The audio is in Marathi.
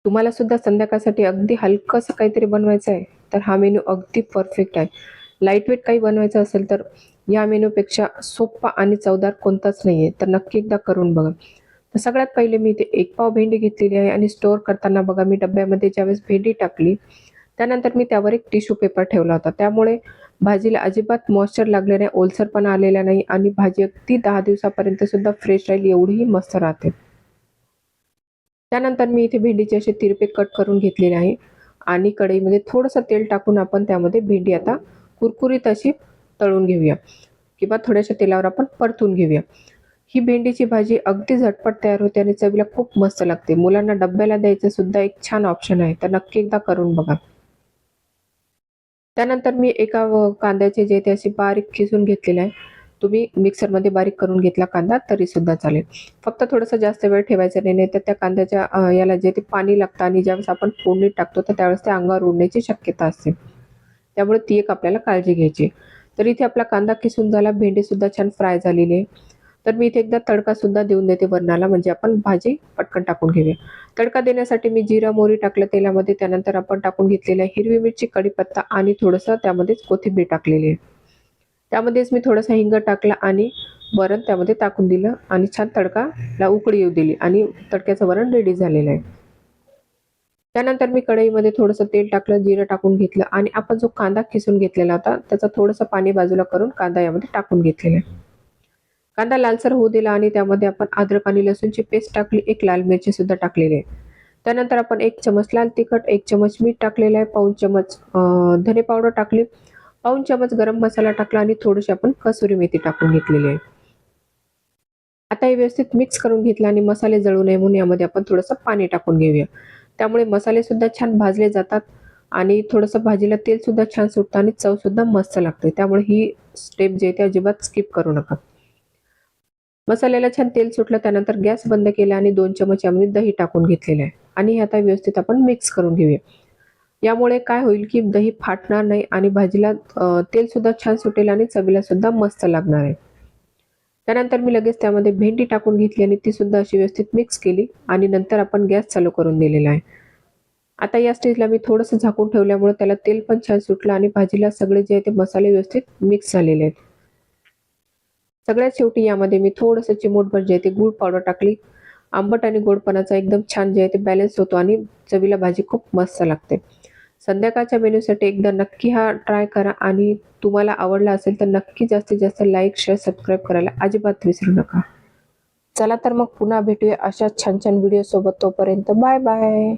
तुम्हाला सुद्धा संध्याकाळसाठी अगदी हलकंसं काहीतरी बनवायचं आहे, तर हा मेनू अगदी परफेक्ट आहे. लाईटवेट काही बनवायचं असेल तर या मेनूपेक्षा सोप्पा आणि चवदार कोणताच नाही आहे. तर नक्की एकदा करून बघा. तर सगळ्यात पहिले मी इथे 1 पाव भेंडी घेतलेली आहे आणि स्टोअर करताना बघा मी डब्यामध्ये ज्यावेळेस भेंडी टाकली, त्यानंतर मी त्यावर एक टिश्यू पेपर ठेवला होता. त्यामुळे भाजीला अजिबात मॉइश्चर लागले नाही, ओलसरपणा आलेला नाही आणि भाजी अगदी 10 दिवसापर्यंत सुद्धा फ्रेश राहील एवढीही मस्त राहते. त्यानंतर मी इथे भेंडीचे असे तिरपे कट करून घेतलेले आहे आणि कढईमध्ये थोडंसं तेल टाकून आपण त्यामध्ये भेंडी आता कुरकुरीत अशी तळून घेऊया किंवा थोड्याशा तेलावर आपण परतून घेऊया. ही भेंडीची भाजी अगदी झटपट तयार होते आणि चवीला खूप मस्त लागते. मुलांना डब्याला द्यायचं सुद्धा एक छान ऑप्शन आहे. तर नक्की एकदा करून बघा. त्यानंतर मी एका कांद्याचे जे ते असे बारीक खिसून घेतलेले आहे. तुम्ही मिक्सरमध्ये बारीक करून घेतला कांदा तरी सुद्धा चालेल. फक्त थोडंसं जास्त वेळ ठेवायचा नाही, नाहीतर त्या कांद्याच्या याला जे ते पाणी लागतं आणि ज्यावेळेस आपण फोडणीत टाकतो तर त्यावेळेस ते अंगावर उडण्याची शक्यता असते. त्यामुळे ती एक आपल्याला काळजी घ्यायची. तर इथे आपला कांदा किसून झाला, भेंडीसुद्धा छान फ्राय झालेली आहे. तर मी इथे एकदा तडकासुद्धा देऊन देते वरणाला, म्हणजे आपण भाजी पटकन टाकून घेऊया. तडका देण्यासाठी मी जिरा, मोहरी टाकलं तेलामध्ये. त्यानंतर आपण टाकून घेतलेल्या हिरवी मिरची, कढीपत्ता आणि थोडंसं त्यामध्येच कोथिंबीर टाकलेली आहे. त्यामध्येच मी थोडासा हिंग टाकला आणि वरण त्यामध्ये टाकून दिलं आणि छान तडकाला उकळी येऊ दिली आणि तडक्याचं वरण रेडी झालेलं आहे. त्यानंतर मी कढईमध्ये थोडंसं तेल टाकलं, जिरं टाकून घेतलं आणि आपण जो कांदा किसून घेतलेला होता, त्याचं थोडंसं पाणी बाजूला करून कांदा यामध्ये टाकून घेतलेला आहे. कांदा लालसर होऊ दिला आणि त्यामध्ये आपण अद्रक आणि लसूणची पेस्ट टाकली, एक लाल मिरची सुद्धा टाकलेली आहे. त्यानंतर आपण 1 चमच लाल तिखट, 1 चमच मीठ टाकलेलं आहे, पाऊण चमच धने पावडर टाकली, पाऊण चमच गरम मसाला टाकला आणि थोडीशी आपण कसुरी मेथी टाकून घेतलेली आहे. आता हे व्यवस्थित मिक्स करून घेतलं आणि मसाले जळू नये म्हणून यामध्ये आपण थोडंसं पाणी टाकून घेऊया. त्यामुळे मसाले सुद्धा छान भाजले जातात आणि थोडंसं भाजीला तेल सुद्धा छान सुटतं आणि चव सुद्धा मस्त लागते. त्यामुळे ही स्टेप जी आहे ती अजिबात स्किप करू नका. मसाल्याला छान तेल सुटलं, त्यानंतर गॅस बंद केला आणि 2 चमच यामध्ये दही टाकून घेतलेलं आहे आणि हे आता व्यवस्थित आपण मिक्स करून घेऊया. यामुळे काय होईल की दही फाटणार नाही आणि भाजीला तेल सुद्धा छान सुटेल आणि चवीला सुद्धा मस्त लागणार आहे. त्यानंतर मी लगेच त्यामध्ये भेंडी टाकून घेतली आणि ती सुद्धा अशी व्यवस्थित मिक्स केली आणि नंतर आपण गॅस चालू करून दिलेला आहे. आता या स्टेजला मी थोडंसं झाकून ठेवल्यामुळे त्याला तेल पण छान सुटलं आणि भाजीला सगळे जे आहे ते मसाले व्यवस्थित मिक्स झालेले आहेत. सगळ्यात शेवटी यामध्ये मी थोडंसं चिमूटभर जे आहे ते गूळ पावडर टाकली. आंबट आणि गोडपणाचा एकदम छान जे आहे ते बॅलन्स होतो आणि चवीला भाजी खूप मस्त लागते. संध्याकाळच्या मेनूसाठी एकदा नक्की हा ट्राय करा आणि तुम्हाला आवडला असेल तर नक्की जास्तीत जास्त लाईक, शेअर, सबस्क्राईब करायला अजिबात विसरू नका. चला तर मग पुन्हा भेटूया अशाच छान छान व्हिडिओ सोबत. तोपर्यंत बाय बाय.